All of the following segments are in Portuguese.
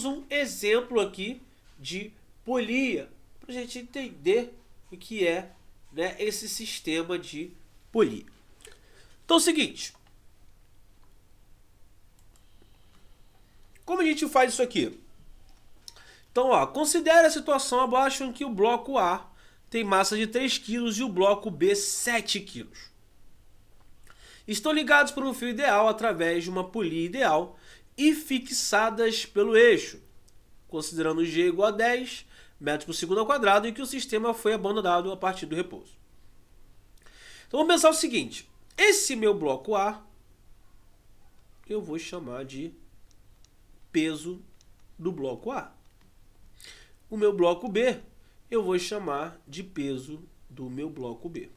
temos um exemplo aqui de polia, para a gente entender o que é, né, esse sistema de polia. Então é o seguinte, como a gente faz isso aqui? Então, ó, considere a situação abaixo em que o bloco A tem massa de 3 kg e o bloco B 7 kg. Estão ligados por um fio ideal através de uma polia ideal e fixadas pelo eixo, considerando G igual a 10 metros por segundo ao quadrado, e que o sistema foi abandonado a partir do repouso. Então vamos pensar o seguinte, esse meu bloco A eu vou chamar de peso do bloco A. O meu bloco B eu vou chamar de peso do meu bloco B.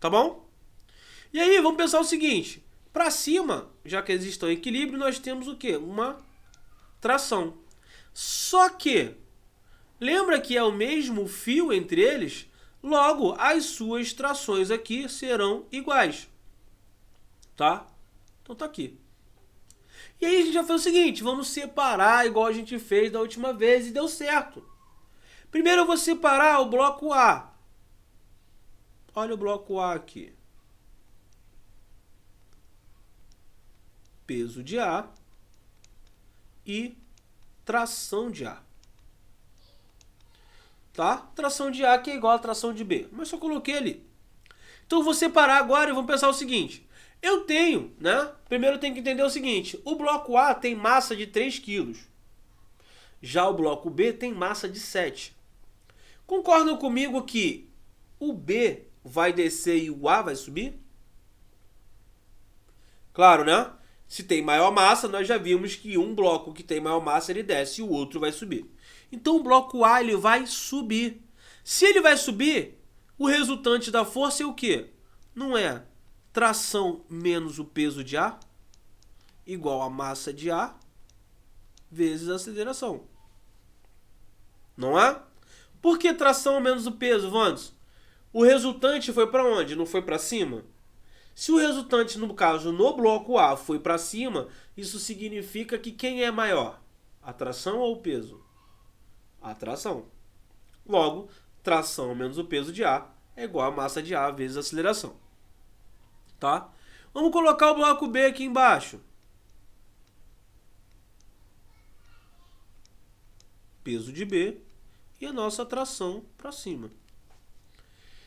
Tá bom? E aí, vamos pensar o seguinte. Para cima, já que eles estão em equilíbrio, nós temos o quê? Uma tração. Só que, lembra que é o mesmo fio entre eles? Logo, as suas trações aqui serão iguais. Tá? Então tá aqui. E aí a gente vai fazer o seguinte, vamos separar igual a gente fez da última vez e deu certo. Primeiro eu vou separar o bloco A. Olha o bloco A aqui. Peso de A e tração de A. Tá? Tração de A que é igual a tração de B. Mas só coloquei ali. Então eu vou separar agora e vamos pensar o seguinte. Eu tenho, né? Primeiro eu tenho que entender o seguinte. O bloco A tem massa de 3 kg. Já o bloco B tem massa de 7. Concordam comigo que o B vai descer e o A vai subir? Claro, né? Se tem maior massa, nós já vimos que um bloco que tem maior massa, ele desce e o outro vai subir. Então o bloco A ele vai subir. Se ele vai subir, o resultante da força é o quê? Não é tração menos o peso de A igual a massa de A vezes a aceleração. Não é? Por que tração menos o peso, Vandes? O resultante foi para onde? Não foi para cima? Se o resultante, no caso, no bloco A foi para cima, isso significa que quem é maior? A tração ou o peso? A tração. Logo, tração menos o peso de A é igual a massa de A vezes a aceleração. Tá? Vamos colocar o bloco B aqui embaixo. Peso de B e a nossa tração para cima.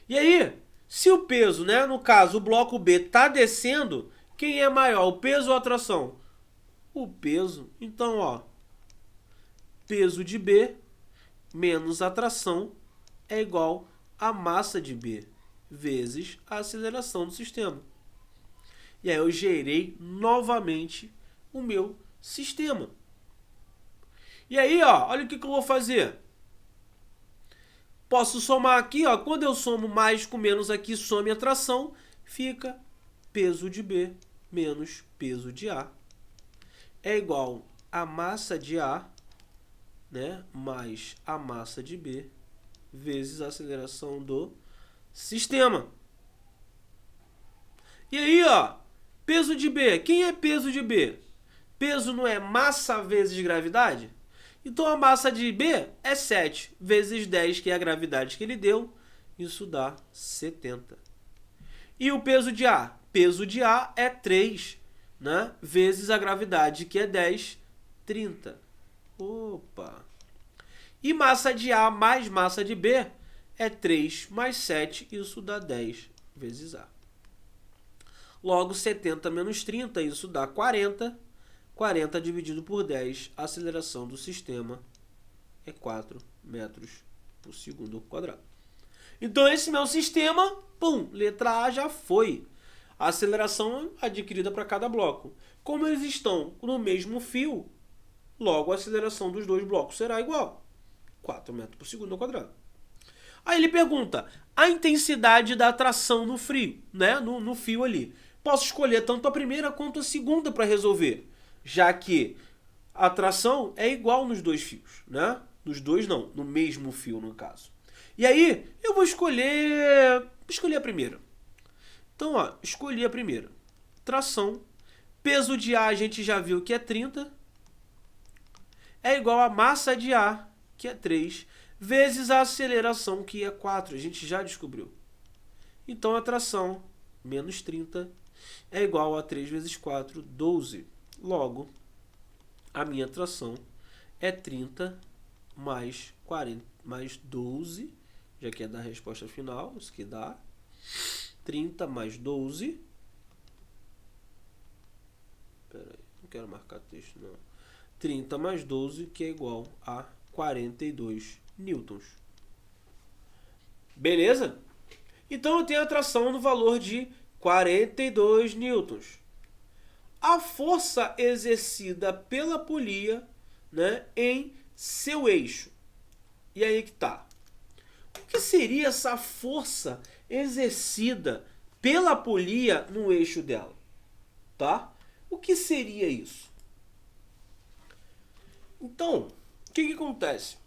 E aí, se o peso, né, no caso o bloco B está descendo, quem é maior, o peso ou a tração? O peso. Então, ó, peso de B menos a tração é igual a massa de B vezes a aceleração do sistema. E aí eu gerei novamente o meu sistema. E aí, ó, olha o que eu vou fazer. Posso somar aqui, ó, quando eu somo mais com menos aqui, some a tração, fica peso de B menos peso de A é igual a massa de A, né, mais a massa de B vezes a aceleração do sistema. E aí, ó, peso de B. Quem é peso de B? Peso não é massa vezes gravidade? Então a massa de B é 7 vezes 10, que é a gravidade que ele deu. Isso dá 70. E o peso de A? Peso de A é 3, né, vezes a gravidade, que é 10, 30. Opa! E massa de A mais massa de B é 3 mais 7, isso dá 10 vezes A. Logo, 70 menos 30, isso dá 40. 40 dividido por 10, a aceleração do sistema é 4 metros por segundo ao quadrado. Então, esse meu sistema, pum, letra A já foi. A aceleração adquirida para cada bloco. Como eles estão no mesmo fio, logo a aceleração dos dois blocos será igual. 4 metros por segundo ao quadrado. Aí ele pergunta, a intensidade da atração no fio, né? No fio ali. Posso escolher tanto a primeira quanto a segunda para resolver, já que a tração é igual nos dois fios, né? Nos dois não, no mesmo fio no caso. E aí eu vou escolher a primeira. Então, ó, escolhi a primeira. Tração. Peso de A a gente já viu que é 30. é igual a massa de A, que é 3, vezes a aceleração, que é 4. A gente já descobriu. Então, a tração, menos 30, é igual a 3 vezes 4, 12. Logo, a minha tração é 30 mais 40, mais 12, já que é da resposta final, isso que dá 30 mais 12. Espera aí, não quero marcar texto, não. 30 mais 12, que é igual a 42 newtons. Beleza? Então, eu tenho a tração no valor de 42 newtons. A força exercida pela polia, né, em seu eixo. E aí que tá. O que seria essa força exercida pela polia no eixo dela? Tá? O que seria isso? Então, o que acontece?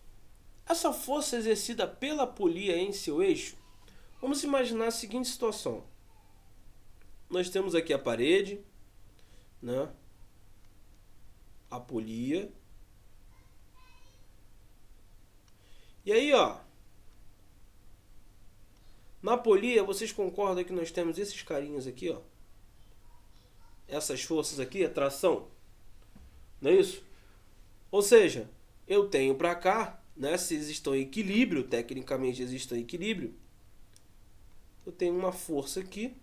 Essa força exercida pela polia em seu eixo, vamos imaginar a seguinte situação. Nós temos aqui a parede, né? A polia. E aí, ó, na polia, vocês concordam que nós temos esses carinhas aqui, ó? Essas forças aqui, a tração. Não é isso? Ou seja, eu tenho para cá, né, se eles estão em equilíbrio, tecnicamente eles estão em equilíbrio, eu tenho uma força aqui,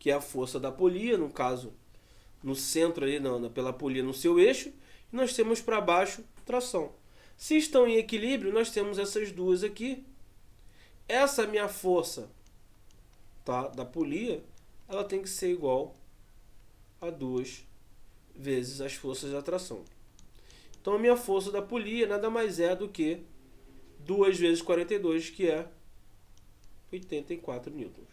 que é a força da polia, no caso, no centro ali, pela polia no seu eixo, e nós temos para baixo tração. Se estão em equilíbrio, nós temos essas duas aqui. Essa minha força, tá, da polia, ela tem que ser igual a 2 vezes as forças da tração. Então, a minha força da polia nada mais é do que 2 vezes 42, que é 84 newtons.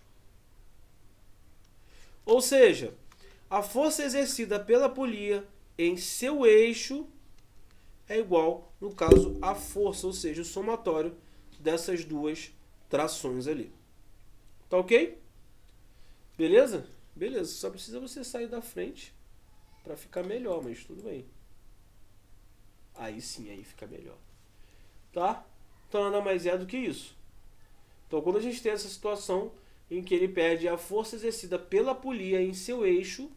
Ou seja, a força exercida pela polia em seu eixo é igual, no caso, a força, ou seja, o somatório dessas duas trações ali. Tá ok? Beleza? Beleza, só precisa você sair da frente para ficar melhor, mas tudo bem. Aí sim, aí fica melhor. Tá? Então nada mais é do que isso. Então quando a gente tem essa situação em que ele perde a força exercida pela polia em seu eixo,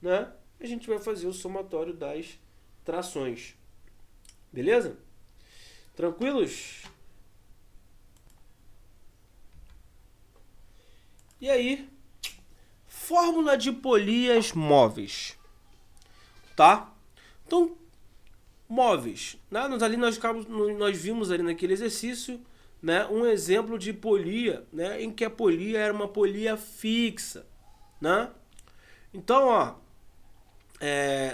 né, a gente vai fazer o somatório das trações. Beleza? Tranquilos? E aí, fórmula de polias móveis. Tá? Então, móveis, né? Nós vimos ali naquele exercício, né, um exemplo de polia, né, em que a polia era uma polia fixa, né? Então, ó,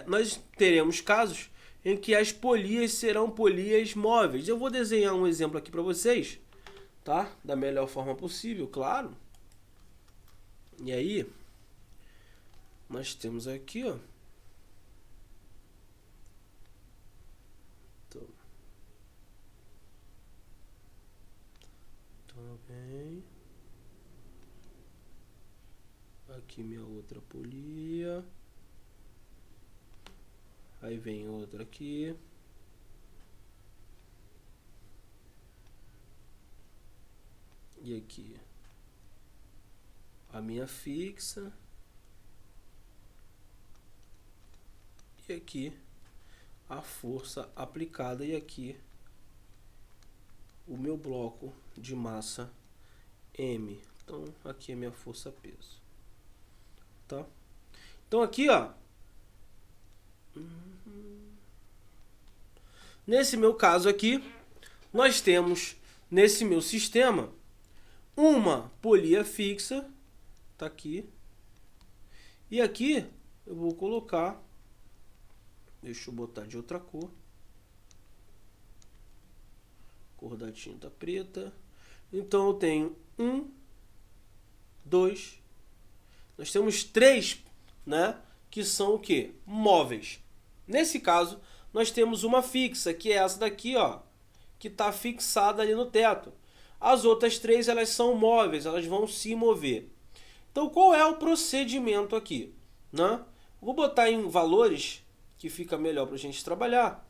nós teremos casos em que as polias serão polias móveis. Eu vou desenhar um exemplo aqui para vocês, tá? Da melhor forma possível, claro. E aí, nós temos aqui, ó, bem. Aqui minha outra polia. Aí vem outra aqui. E aqui a minha fixa. E aqui a força aplicada. E aqui o meu bloco de massa M. Então, aqui é minha força peso. Tá? Então, aqui, ó. Nesse meu caso aqui, nós temos, nesse meu sistema, uma polia fixa. Tá aqui. E aqui, eu vou colocar... Deixa eu botar de outra cor. Cor da tinta preta. Então eu tenho 1, 2. Nós temos 3, né? Que são o quê? Móveis. Nesse caso, nós temos uma fixa, que é essa daqui, ó, que está fixada ali no teto. As outras 3, elas são móveis, elas vão se mover. Então, qual é o procedimento aqui, né? Vou botar em valores, que fica melhor para a gente trabalhar.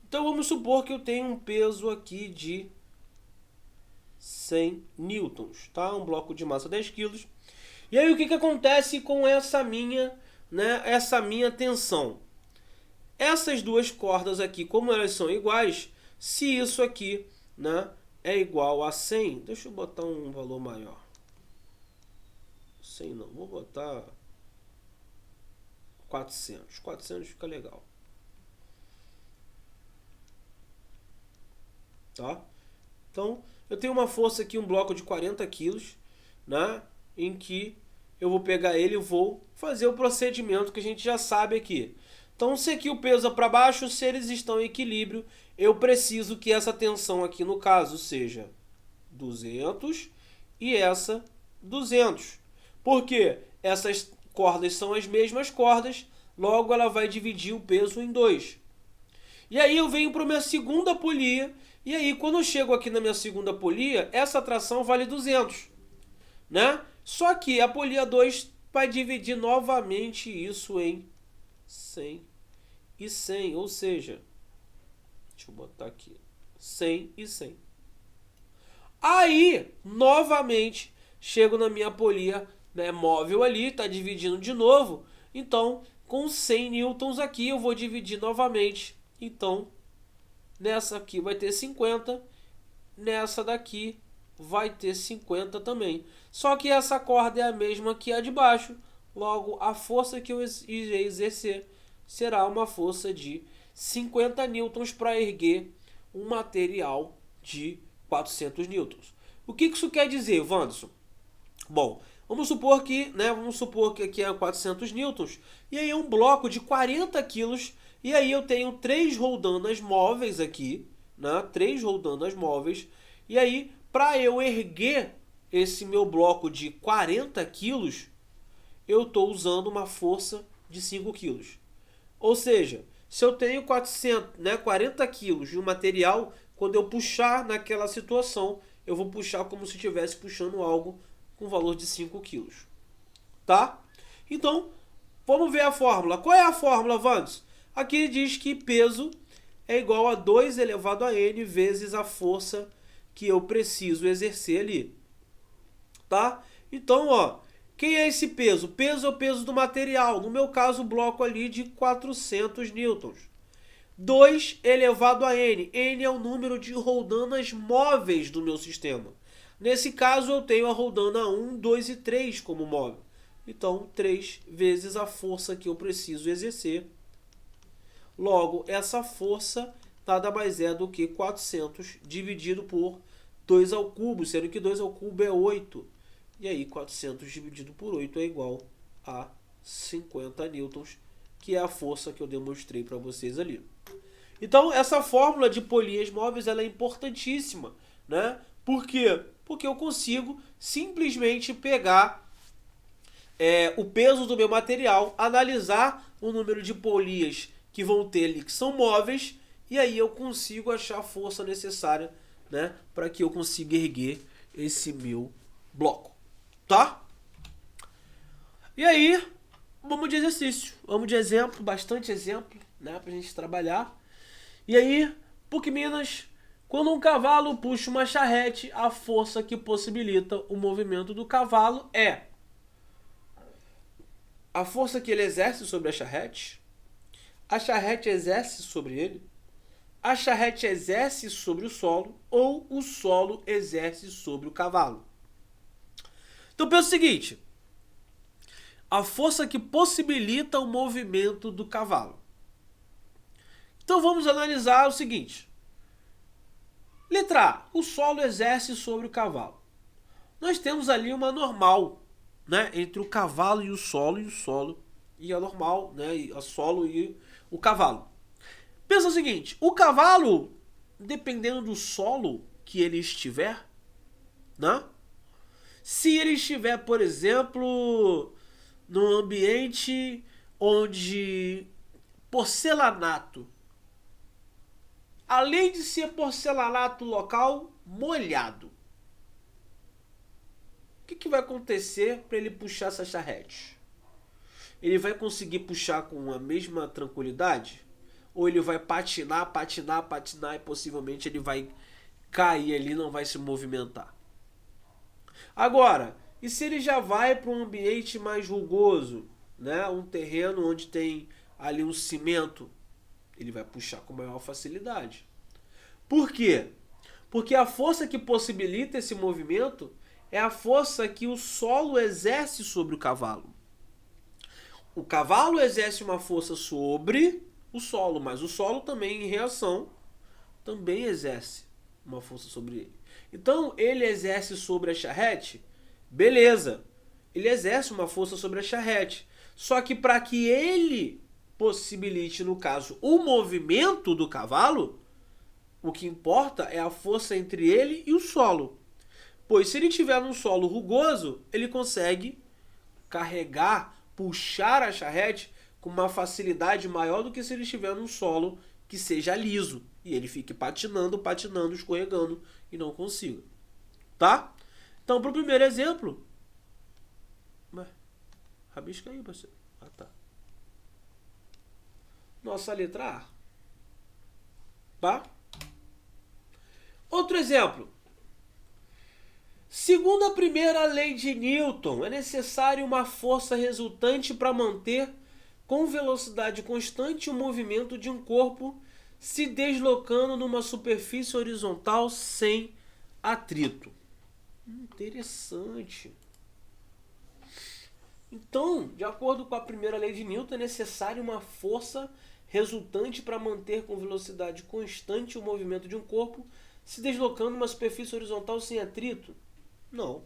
Então vamos supor que eu tenho um peso aqui de 100 newtons, tá? Um bloco de massa 10 quilos. E aí o que acontece com essa minha tensão? Essas duas cordas aqui, como elas são iguais, se isso aqui, né, é igual a 100, deixa eu botar um valor maior. 100 não, vou botar 400. 400 fica legal. Tá? Então, eu tenho uma força aqui, um bloco de 40 quilos, né, em que eu vou pegar ele e vou fazer o procedimento que a gente já sabe aqui. Então, se aqui o peso é para baixo, se eles estão em equilíbrio, eu preciso que essa tensão aqui, no caso, seja 200 e essa 200. Por quê? Essas cordas são as mesmas cordas, logo ela vai dividir o peso em 2. E aí eu venho para a minha segunda polia, e aí quando eu chego aqui na minha segunda polia, essa tração vale 200, né? Só que a polia 2 vai dividir novamente isso em 100 e 100, ou seja, deixa eu botar aqui, 100 e 100. Aí, novamente, chego na minha polia, né, móvel ali, está dividindo de novo, então com 100 newtons aqui eu vou dividir novamente, então nessa aqui vai ter 50, nessa daqui vai ter 50 também. Só que essa corda é a mesma que a de baixo, logo a força que eu irei exercer será uma força de 50 newtons para erguer um material de 400 newtons. O que isso quer dizer, Wanderson? Bom, vamos supor que aqui é 400 newtons, e aí é um bloco de 40 quilos, e aí eu tenho 3 roldanas móveis aqui, né? 3 roldanas móveis, e aí para eu erguer esse meu bloco de 40 quilos, eu estou usando uma força de 5 quilos. Ou seja, se eu tenho 40 quilos de um material, quando eu puxar naquela situação, eu vou puxar como se estivesse puxando algo com valor de 5 quilos. Tá? Então, vamos ver a fórmula. Qual é a fórmula, Wanderson? Aqui ele diz que peso é igual a 2 elevado a n vezes a força que eu preciso exercer ali. Tá? Então, ó, quem é esse peso? O peso é o peso do material. No meu caso, o bloco ali de 400 newtons. 2 elevado a n. N é o número de roldanas móveis do meu sistema. Nesse caso, eu tenho a roldana 1, 2 e 3 como móvel. Então, 3 vezes a força que eu preciso exercer. Logo, essa força nada mais é do que 400 dividido por 2 ao cubo, sendo que 2 ao cubo é 8. E aí 400 dividido por 8 é igual a 50 newtons, que é a força que eu demonstrei para vocês ali. Então essa fórmula de polias móveis ela é importantíssima, né? Por quê? Porque eu consigo simplesmente pegar o peso do meu material, analisar o número de polias que vão ter ali, que são móveis, e aí eu consigo achar a força necessária, né, para que eu consiga erguer esse meu bloco. Tá? E aí, vamos de exercício, vamos de exemplo, bastante exemplo, né, pra gente trabalhar. E aí, PUC Minas, quando um cavalo puxa uma charrete, a força que possibilita o movimento do cavalo é a força que ele exerce sobre a charrete exerce sobre ele, a charrete exerce sobre o solo ou o solo exerce sobre o cavalo. Então pensa o seguinte, a força que possibilita o movimento do cavalo. Então vamos analisar o seguinte. Letra A, o solo exerce sobre o cavalo. Nós temos ali uma normal, né, entre o cavalo e o solo e a normal, né, a solo e o cavalo. Pensa o seguinte, o cavalo, dependendo do solo que ele estiver, né, se ele estiver, por exemplo, num ambiente onde porcelanato, além de ser porcelanato local, molhado, o que vai acontecer para ele puxar essa charrete? Ele vai conseguir puxar com a mesma tranquilidade? ou ele vai patinar e possivelmente ele vai cair ali, não vai se movimentar. Agora, e se ele já vai para um ambiente mais rugoso, né? Um terreno onde tem ali um cimento, ele vai puxar com maior facilidade. Por quê? Porque a força que possibilita esse movimento é a força que o solo exerce sobre o cavalo. O cavalo exerce uma força sobre o solo, mas o solo também, em reação, também exerce uma força sobre ele. Então, ele exerce sobre a charrete, beleza. Ele exerce uma força sobre a charrete. Só que para que ele possibilite, no caso, o movimento do cavalo, o que importa é a força entre ele e o solo. Pois se ele tiver num solo rugoso, ele consegue carregar, puxar a charrete com uma facilidade maior do que se ele estiver num solo que seja liso. E ele fique patinando, escorregando e não consiga. Tá? Então, para o primeiro exemplo... Rabisca aí, parceiro. Ah, tá. Nossa letra A. Tá? Outro exemplo. Segundo a primeira lei de Newton, é necessário uma força resultante para manter com velocidade constante o movimento de um corpo se deslocando numa superfície horizontal sem atrito. Interessante. Então, de acordo com a primeira lei de Newton, é necessário uma força resultante para manter com velocidade constante o movimento de um corpo se deslocando numa superfície horizontal sem atrito. Não.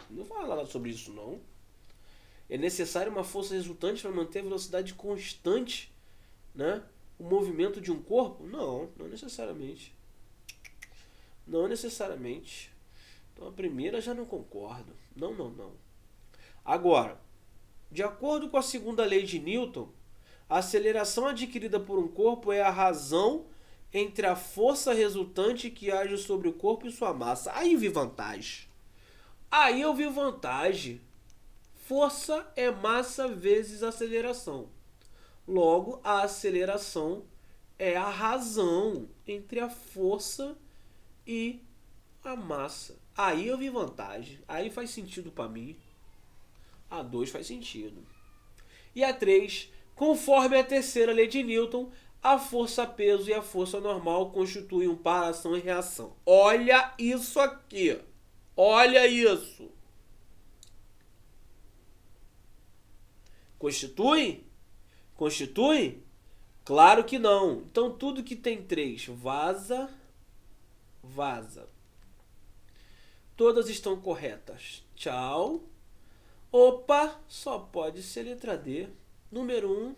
Não fala nada sobre isso, não. É necessário uma força resultante para manter a velocidade constante, né? O movimento de um corpo? Não, não necessariamente. Não necessariamente. Então a primeira já não concordo. Não. Agora, de acordo com a segunda lei de Newton, a aceleração adquirida por um corpo é a razão entre a força resultante que age sobre o corpo e sua massa. Aí eu vi vantagem. Força é massa vezes aceleração. Logo, a aceleração é a razão entre a força e a massa. Aí eu vi vantagem. Aí faz sentido para mim. A 2 faz sentido. E a 3, conforme a terceira lei de Newton, a força-peso e a força normal constituem um par ação e reação. Olha isso aqui. Olha isso. Constitui? Constitui? Claro que não. Então tudo que tem 3 vaza. Todas estão corretas. Tchau. Opa, só pode ser letra D. Número 1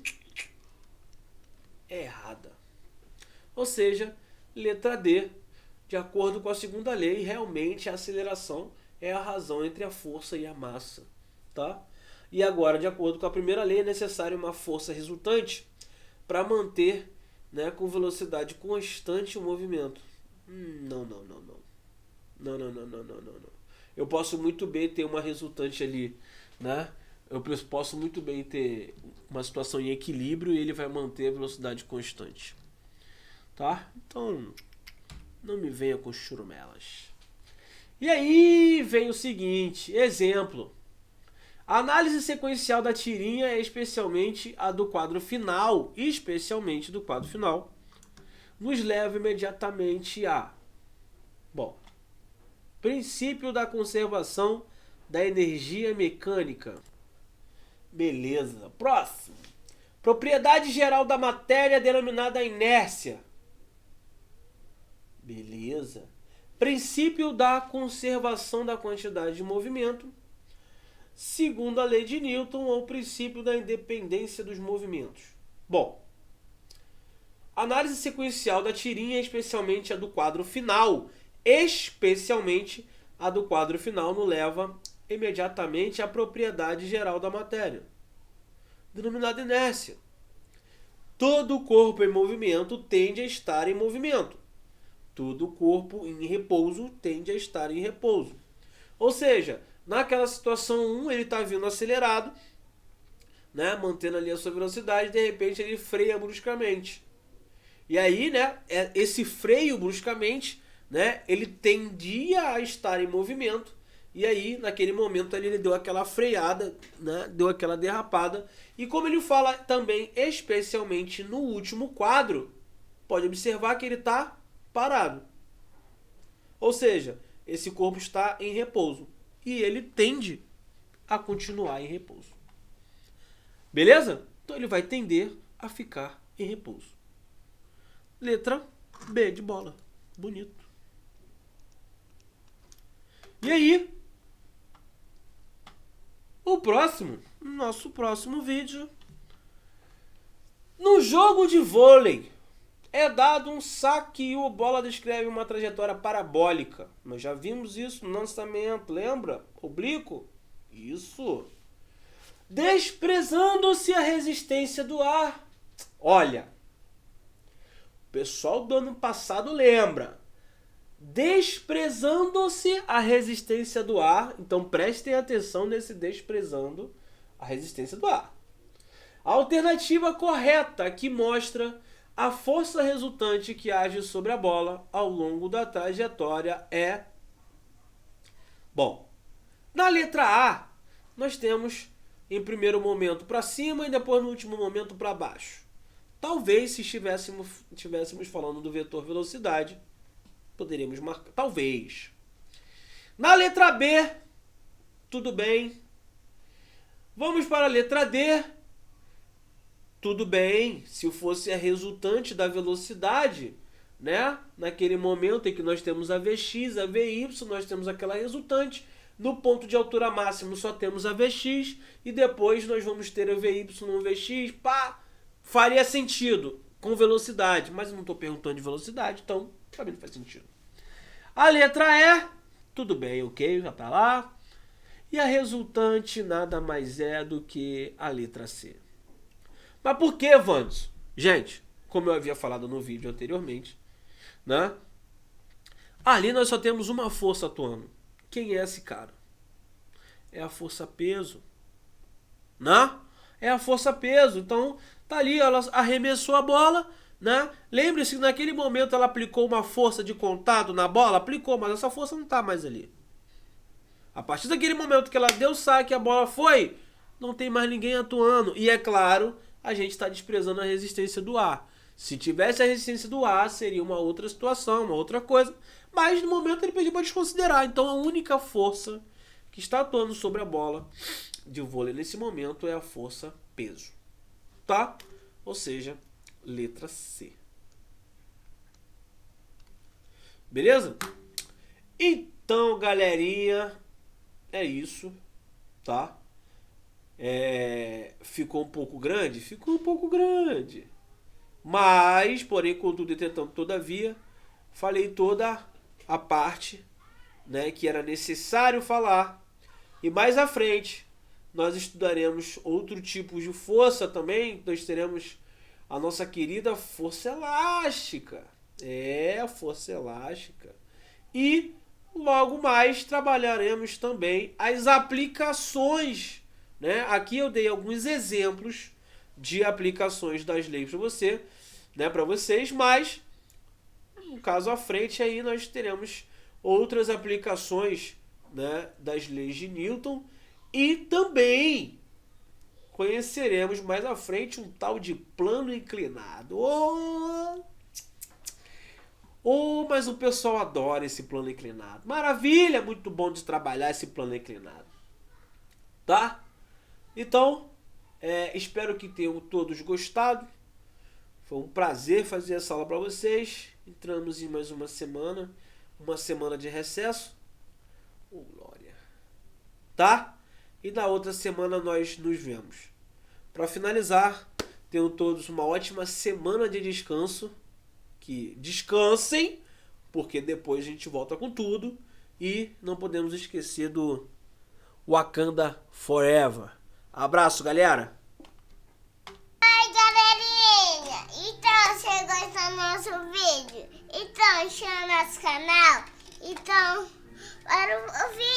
é errada. Ou seja, letra D, de acordo com a segunda lei, realmente a aceleração é a razão entre a força e a massa. Tá? E agora, de acordo com a primeira lei, é necessário uma força resultante para manter, né, com velocidade constante o movimento. Não. Eu posso muito bem ter uma resultante ali, né? Eu posso muito bem ter uma situação em equilíbrio e ele vai manter a velocidade constante. Tá? Então, não me venha com churumelas. E aí vem o seguinte, exemplo. A análise sequencial da tirinha é especialmente a do quadro final, nos leva imediatamente a... Bom, princípio da conservação da energia mecânica. Beleza. Próximo. Propriedade geral da matéria denominada inércia. Beleza. Princípio da conservação da quantidade de movimento. Segundo a lei de Newton, ou princípio da independência dos movimentos. Bom, análise sequencial da tirinha, especialmente a do quadro final, nos leva imediatamente à propriedade geral da matéria, denominada inércia. Todo corpo em movimento tende a estar em movimento. Todo corpo em repouso tende a estar em repouso. Ou seja, naquela situação 1 ele está vindo acelerado, né, mantendo ali a sua velocidade, de repente ele freia bruscamente. E aí, né, esse freio bruscamente, né, ele tendia a estar em movimento, e aí, naquele momento ali, ele deu aquela freada, né, deu aquela derrapada. E como ele fala também, especialmente no último quadro, pode observar que ele está parado. Ou seja, esse corpo está em repouso. E ele tende a continuar em repouso. Beleza? Então ele vai tender a ficar em repouso. Letra B de bola. Bonito. E aí, nosso próximo vídeo. No jogo de vôlei, é dado um saque e o bola descreve uma trajetória parabólica. Nós já vimos isso no lançamento, lembra? Oblíquo? Isso. Desprezando-se a resistência do ar. Olha, o pessoal do ano passado lembra. Desprezando-se a resistência do ar. Então prestem atenção nesse desprezando a resistência do ar. A alternativa correta que mostra a força resultante que age sobre a bola ao longo da trajetória é... Bom, na letra A, nós temos em primeiro momento para cima e depois no último momento para baixo. Talvez, se estivéssemos falando do vetor velocidade, poderíamos marcar. Talvez. Na letra B, tudo bem. Vamos para a letra D. Tudo bem, se fosse a resultante da velocidade, né? Naquele momento em que nós temos a Vx, a Vy, nós temos aquela resultante. No ponto de altura máximo só temos a Vx e depois nós vamos ter a Vy, Vx, pá, faria sentido com velocidade, mas eu não estou perguntando de velocidade, então para mim não faz sentido. A letra E, tudo bem, ok, já está lá. E a resultante nada mais é do que a letra C. Mas por que, Vandes? Gente, como eu havia falado no vídeo anteriormente, né? Ali nós só temos uma força atuando. Quem é esse cara? É a força peso. Né? É a força peso. Então, tá ali, ela arremessou a bola, né? Lembre-se que naquele momento ela aplicou uma força de contato na bola, aplicou, mas essa força não tá mais ali. A partir daquele momento que ela deu o saque, a bola foi, não tem mais ninguém atuando. E é claro, a gente está desprezando a resistência do ar. Se tivesse a resistência do ar, seria uma outra situação, uma outra coisa. Mas no momento ele pediu para desconsiderar. Então a única força que está atuando sobre a bola de vôlei nesse momento é a força peso. Tá? Ou seja, letra C. Beleza? Então, galerinha, é isso, tá? Ficou um pouco grande? Ficou um pouco grande. Mas, porém, contudo e tentando, todavia, falei toda a parte, né, que era necessário falar. E mais à frente, nós estudaremos outro tipo de força também. Nós teremos a nossa querida força elástica. Força elástica. E logo mais trabalharemos também as aplicações, né? Aqui eu dei alguns exemplos de aplicações das leis para você, né, para vocês, mas no caso à frente aí nós teremos outras aplicações, né, das leis de Newton e também conheceremos mais à frente um tal de plano inclinado. Mas o pessoal adora esse plano inclinado. Maravilha, muito bom de trabalhar esse plano inclinado. Tá? Então, espero que tenham todos gostado. Foi um prazer fazer essa aula para vocês. Entramos em mais uma semana de recesso. Glória. Tá? E na outra semana nós nos vemos. Para finalizar, tenham todos uma ótima semana de descanso. Que descansem, porque depois a gente volta com tudo. E não podemos esquecer do Wakanda Forever. Abraço, galera! Oi, galerinha! Então, você gostou do nosso vídeo? Então, chama nosso canal. Então, para o vídeo.